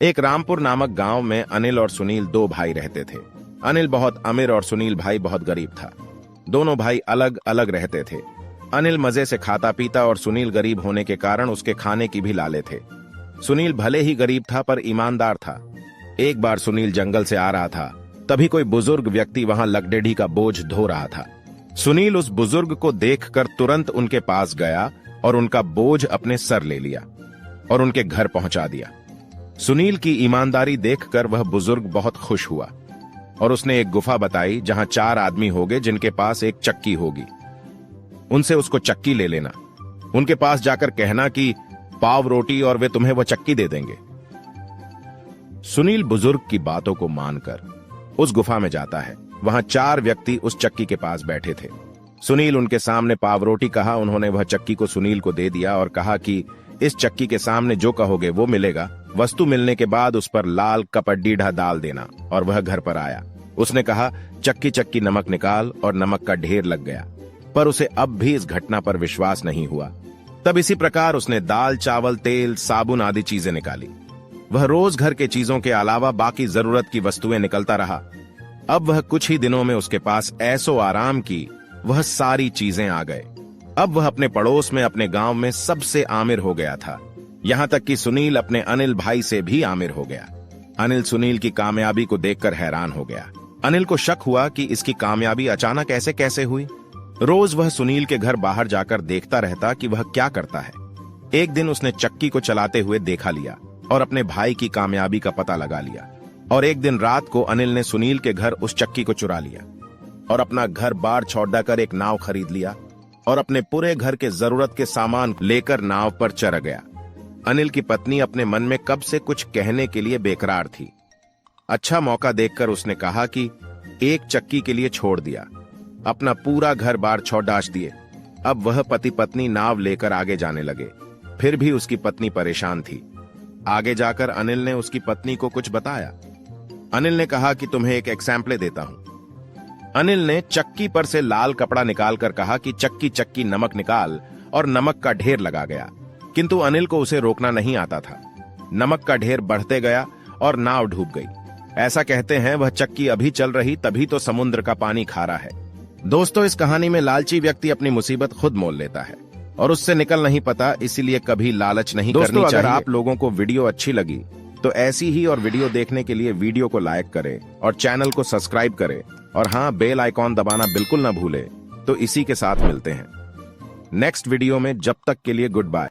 एक रामपुर नामक गांव में अनिल और सुनील दो भाई रहते थे। अनिल बहुत अमीर और सुनील भाई बहुत गरीब था। दोनों भाई अलग अलग रहते थे। अनिल मजे से खाता पीता और सुनील गरीब होने के कारण उसके खाने की भी लाले थे। सुनील भले ही गरीब था पर ईमानदार था। एक बार सुनील जंगल से आ रहा था, तभी कोई बुजुर्ग व्यक्ति वहां लकड़ेढ़ी का बोझ धो रहा था। सुनील उस बुजुर्ग को देखकर तुरंत उनके पास गया और उनका बोझ अपने सर ले लिया और उनके घर पहुंचा दिया। सुनील की ईमानदारी देखकर वह बुजुर्ग बहुत खुश हुआ और उसने एक गुफा बताई जहां 4 आदमी होंगे जिनके पास एक चक्की होगी। उनसे उसको चक्की ले लेना। उनके पास जाकर कहना कि पाव रोटी और वे तुम्हें वह चक्की दे देंगे। सुनील बुजुर्ग की बातों को मानकर उस गुफा में जाता है। वहां 4 व्यक्ति उस चक्की के पास बैठे थे। सुनील उनके सामने पाव रोटी कहा। उन्होंने वह चक्की को सुनील को दे दिया और कहा कि इस चक्की के सामने जो कहोगे वो मिलेगा। वस्तु मिलने के बाद उस पर लाल कपड़ीढ़ा डाल देना। और वह घर पर आया। उसने कहा, चक्की चक्की नमक निकाल, और नमक का ढेर लग गया। पर उसे अब भी इस घटना पर विश्वास नहीं हुआ। तब इसी प्रकार उसने दाल, चावल, तेल, साबुन आदि चीजें निकाली। वह रोज घर के चीजों के अलावा बाकी जरूरत की वस्तुएं निकलता रहा। अब वह कुछ ही दिनों में उसके पास ऐसो आराम की वह सारी चीजें आ गए। अब वह अपने पड़ोस में, अपने गांव में सबसे आमिर हो गया था। यहां तक कि सुनील अपने अनिल भाई से भी आमिर हो गया। अनिल सुनील की कामयाबी को देखकर हैरान हो गया। अनिल को शक हुआ कि इसकी कामयाबी अचानक ऐसे कैसे हुई। रोज वह सुनील के घर बाहर जाकर देखता रहता कि वह क्या करता है। एक दिन उसने चक्की को चलाते हुए देखा लिया और अपने भाई की कामयाबी का पता लगा लिया। और एक दिन रात को अनिल ने सुनील के घर उस चक्की को चुरा लिया और अपना घर बार छोड़ा कर एक नाव खरीद लिया और अपने पूरे घर के जरूरत के सामान लेकर नाव पर चढ़ गया। अनिल की पत्नी अपने मन में कब से कुछ कहने के लिए बेकरार थी। अच्छा मौका देखकर उसने कहा कि एक चक्की के लिए छोड़ दिया, अपना पूरा घर बार छोड़ दिए। अब वह पति पत्नी नाव लेकर आगे जाने लगे। फिर भी उसकी पत्नी परेशान थी। आगे जाकर अनिल ने उसकी पत्नी को कुछ बताया। अनिल ने कहा कि तुम्हें एक एग्जाम्पल देता हूं। अनिल ने चक्की पर से लाल कपड़ा निकालकर कहा कि चक्की चक्की नमक निकाल, और नमक का ढेर लगा गया। किंतु अनिल को उसे रोकना नहीं आता था। नमक का ढेर बढ़ते गया और नाव डूब गई। ऐसा कहते हैं वह चक्की अभी चल रही तभी तो समुद्र का पानी खारा है। दोस्तों, इस कहानी में लालची व्यक्ति अपनी मुसीबत खुद मोल लेता है और उससे निकल नहीं पाता, इसीलिए कभी लालच नहीं करनी चाहिए। अगर आप लोगों को वीडियो अच्छी लगी तो ऐसी ही और वीडियो देखने के लिए वीडियो को लाइक करें और चैनल को सब्सक्राइब करें, और हाँ, बेल आइकॉन दबाना बिल्कुल ना भूलें। तो इसी के साथ मिलते हैं नेक्स्ट वीडियो में। जब तक के लिए गुड बाय।